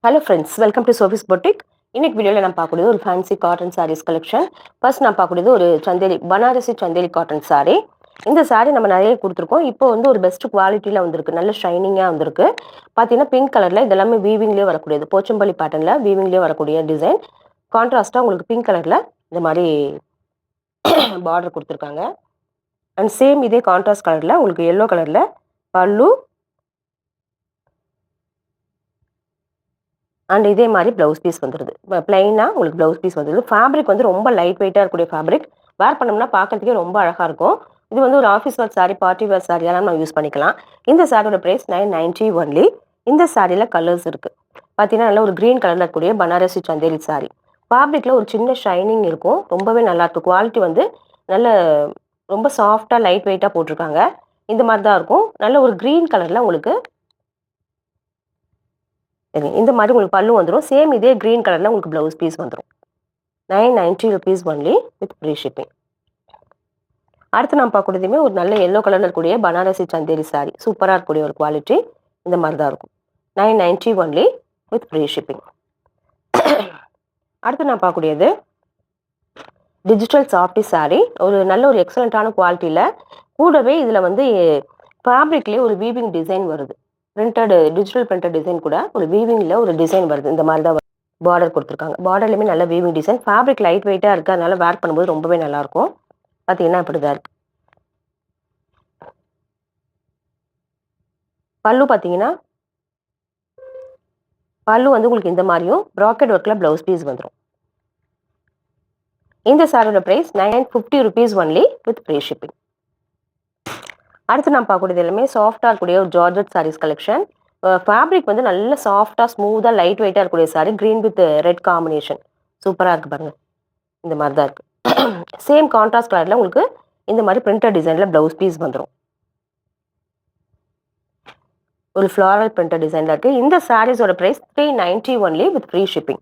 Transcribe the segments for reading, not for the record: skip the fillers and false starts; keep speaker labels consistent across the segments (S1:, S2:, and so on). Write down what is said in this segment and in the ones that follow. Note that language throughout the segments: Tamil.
S1: Hello friends, welcome to Sophie's boutique. இன்னைக்கு வீடியோவில் நான் பார்க்கக்கூடியது ஒரு fancy cotton sarees collection. First நான் பார்க்கக்கூடியது ஒரு சந்தேரி பனாரசி சந்தேரி காட்டன் சாரீ. இந்த சாரீ நம்ம நிறைய கொடுத்துருக்கோம். இப்போ வந்து ஒரு பெஸ்ட் குவாலிட்டியில் வந்திருக்கு, நல்ல ஷைனிங்காக வந்திருக்கு. பார்த்தீங்கன்னா பிங்க் கலரில் இதெல்லாமே வீவிங்லேயே வரக்கூடியது, போச்சம்பள்ளி பேட்டர்னில் வீவிங்லேயே வரக்கூடிய டிசைன். கான்ட்ராஸ்ட்டாக உங்களுக்கு பிங்க் கலரில் இந்த மாதிரி பார்டர் கொடுத்துருக்காங்க. அண்ட் சேம் இதே கான்ட்ராஸ்ட் கலரில் உங்களுக்கு எல்லோ கலரில் பல்லு அண்ட் இதே மாதிரி ப்ளவுஸ் பீஸ் வந்துடுது. பிளைனாக உங்களுக்கு ப்ளவுஸ் பீஸ் வந்துடுது. ஃபேப்ரிக் வந்து ரொம்ப லைட் வெயிட்டாக இருக்கக்கூடிய ஃபேப்ரிக். வேர் பண்ணோம்னா பார்க்கறதுக்கே ரொம்ப அழகாக இருக்கும். இது வந்து ஒரு office wear sari, party wear sari எல்லாம் நம்ம யூஸ் பண்ணிக்கலாம். இந்த சாரியோட ப்ரைஸ் 990 ஒன்லி. இந்த சாரியில் கலர்ஸ் இருக்குது. பார்த்தீங்கன்னா நல்ல ஒரு க்ரீன் கலரில் இருக்கக்கூடிய பனாரசி சந்தேரி சாரீ. ஃபேப்ரிக்கில் ஒரு சின்ன ஷைனிங் இருக்கும். ரொம்பவே நல்லாயிருக்கும். குவாலிட்டி வந்து நல்ல ரொம்ப சாஃப்டாக லைட் வெயிட்டாக போட்டிருக்காங்க. இந்த மாதிரி தான் இருக்கும். நல்ல ஒரு க்ரீன் கலரில் உங்களுக்கு இந்த மாதிரி உங்களுக்கு பல்லு வந்துடும். சேம் இதே க்ரீன் கலரில் உங்களுக்கு ப்ளவுஸ் பீஸ் வந்துடும். 990 rupees only with free shipping. அடுத்து நான் பார்க்கக்கூடியதுமே ஒரு நல்ல எல்லோ கலரில் இருக்கக்கூடிய பனாரசி சந்தேரி சாரீ. சூப்பராக இருக்கக்கூடிய ஒரு குவாலிட்டி. இந்த மாதிரி தான் இருக்கும். 990 ஒன்லி வித் ஃப்ரீ ஷிப்பிங். அடுத்து நான் பார்க்கக்கூடியது டிஜிட்டல் சாஃப்டி சாரீ. ஒரு நல்ல ஒரு எக்ஸலண்ட்டான குவாலிட்டியில், கூடவே இதில் வந்து ஃபேப்ரிக்லேயே ஒரு வீவிங் டிசைன் வருது. டிஜிட்டல் பிரிண்டட் டிசைன் கூட ஒரு வீவிங்கில் ஒரு டிசைன் வருது. இந்த மாதிரி தான் பார்டர் கொடுத்துருக்காங்க. பார்டர்லையுமே நல்ல வீவிங் டிசைன். ஃபேப்ரிக் லைட் வெயிட்டாக இருக்குது, அதனால வேர் பண்ணும்போது ரொம்பவே நல்லாயிருக்கும். பார்த்தீங்கன்னா இப்படி தான் இருக்குது. பல்லு பார்த்தீங்கன்னா பல்லு வந்து உங்களுக்கு இந்த மாதிரியும் ப்ராக்கெட் ஒர்க்கில் ப்ளவுஸ் பீஸ் வந்துடும். இந்த சாரியோட price 950 rupees only with free shipping. அடுத்து நான் பார்க்கக்கூடியது எல்லாமே சாஃப்டாக இருக்கக்கூடிய ஒரு ஜார்ஜெட் சாரீஸ் கலெக்ஷன். ஃபேப்ரிக் வந்து நல்ல சாஃப்டாக ஸ்மூத்தாக லைட் வெயிட்டாக இருக்கக்கூடிய sari. Green with red combination சூப்பராக இருக்குது பாருங்கள். இந்த மாதிரி தான் இருக்குது. சேம் கான்ட்ராஸ்ட் கலரில் உங்களுக்கு இந்த மாதிரி பிரிண்டட் டிசைனில் ப்ளவுஸ் பீஸ் வந்துடும். ஒரு ஃப்ளாரல் பிரிண்டட் டிசைனில் இருக்குது. இந்த சாரீஸோட price 390 only with free shipping.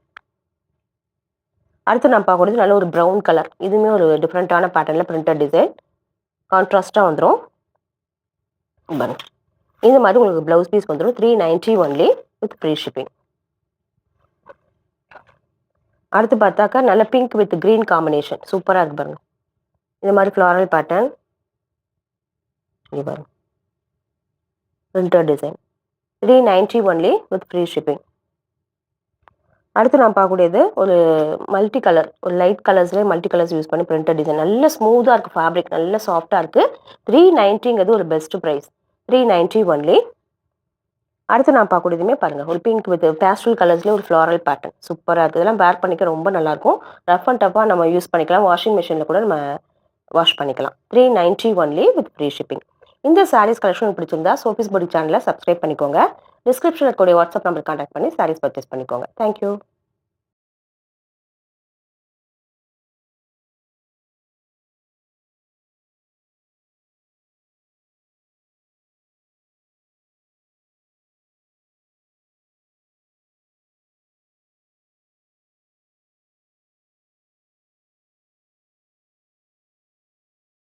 S1: அடுத்து நான் பார்க்கக்கூடியது நல்ல ஒரு ப்ரௌன் கலர். இதுவுமே ஒரு டிஃப்ரெண்ட்டான பேட்டர்னில் பிரிண்டட் டிசைன். கான்ட்ராஸ்ட்டாக வந்துடும். இந்த மாதிரி உங்களுக்கு ப்ளவுஸ் பீஸ் வந்துடும். 390 ஒன்லி வித் ஃப்ரீ ஷிப்பிங். அடுத்து பார்த்தாக்கா நல்ல பிங்க் வித் க்ரீன் காம்பினேஷன் சூப்பராக இருக்கு பாருங்க. இந்த மாதிரி ஃப்ளாரல் பேட்டர்ன். பாருங்க printed design. 390 only with free shipping. அடுத்து நான் பார்க்கக்கூடியது ஒரு மல்டி கலர், ஒரு லைட் கலர்ஸ்லேயே மல்டி கலர்ஸ் யூஸ் பண்ணி பிரிண்டட் டிசைன். நல்ல ஸ்மூத்தாக இருக்குது ஃபேப்ரிக், நல்ல சாஃப்டாக இருக்குது. 390ங்கிறது ஒரு பெஸ்ட் ப்ரைஸ். 390 ஒன்லி. அடுத்து நான் பார்க்கக்கூடியதுமே பாருங்கள், ஒரு பிங்க் வித் பேஸ்டல் கலர்ஸ்லேயே ஒரு ஃப்ளாரல் பேட்டர்ன் சூப்பராக இருக்குது. இதெல்லாம் வேர் பண்ணிக்க ரொம்ப நல்லாயிருக்கும். ரஃப் அண்ட் டஃபாக நம்ம யூஸ் பண்ணிக்கலாம். வாஷிங் மிஷினில் கூட நம்ம வாஷ் பண்ணிக்கலாம். 390 ஒன்லி வித் ஃப்ரீ ஷிப்பிங். இந்த சாரீஸ் கலெக்ஷன் பிடிச்சிருந்தா சோஃபிஸ் பொட்டிக் சேனலை சப்ஸ்கிரைப் பண்ணிக்கோங்க. டிஸ்கிரிப்ஷனில் இருக்கக்கூடிய வாட்ஸ்அப் நம்பர் கான்டாக்ட் பண்ணி சாரீஸ் பர்ச்சேஸ் பண்ணிக்கோங்க. தேங்க்யூ.